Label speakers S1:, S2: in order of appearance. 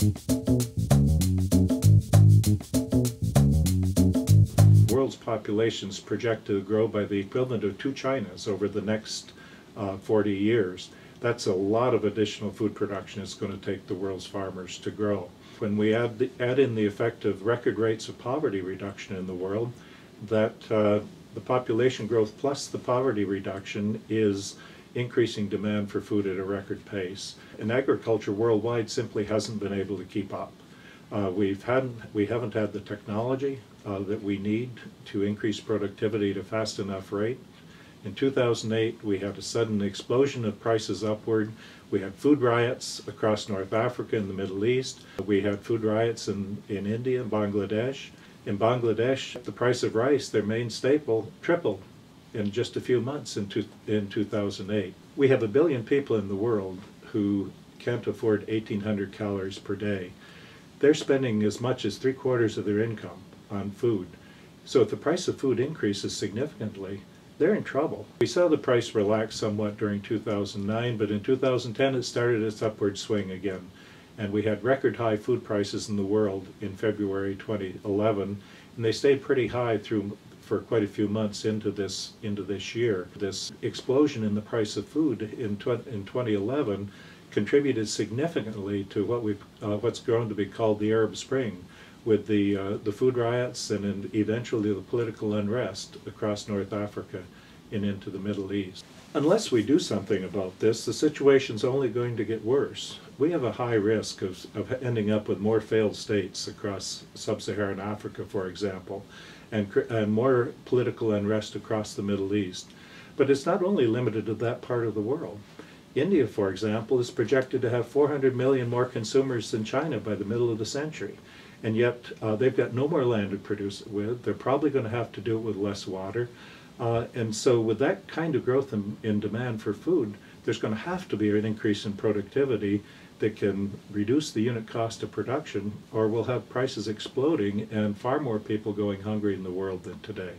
S1: The world's population is projected to grow by the equivalent of 2 Chinas over the next 40 years. That's a lot of additional food production it's going to take the world's farmers to grow. When we add in the effect of record rates of poverty reduction in the world, that the population growth plus the poverty reduction is increasing demand for food at a record pace. And agriculture worldwide simply hasn't been able to keep up. We haven't had the technology that we need to increase productivity at a fast enough rate. In 2008, we had a sudden explosion of prices upward. We had food riots across North Africa and the Middle East. We had food riots in India and Bangladesh. In Bangladesh, the price of rice, their main staple, tripled in just a few months in 2008. We have 1 billion people in the world who can't afford 1,800 calories per day. They're spending as much as 3/4 of their income on food. So if the price of food increases significantly, they're in trouble. We saw the price relax somewhat during 2009, but in 2010 it started its upward swing again. And we had record high food prices in the world in February 2011, and they stayed pretty high for quite a few months into this year. This explosion in the price of food in 2011 contributed significantly to what's grown to be called the Arab Spring, with the food riots and eventually the political unrest across North Africa and into the Middle East. Unless we do something about this, the situation's only going to get worse. We have a high risk of ending up with more failed states across sub-Saharan Africa, for example, and more political unrest across the Middle East. But it's not only limited to that part of the world. India, for example, is projected to have 400 million more consumers than China by the middle of the century. And yet they've got no more land to produce it with. They're probably going to have to do it with less water. And so with that kind of growth in demand for food, there's going to have to be an increase in productivity that can reduce the unit cost of production, or we'll have prices exploding and far more people going hungry in the world than today.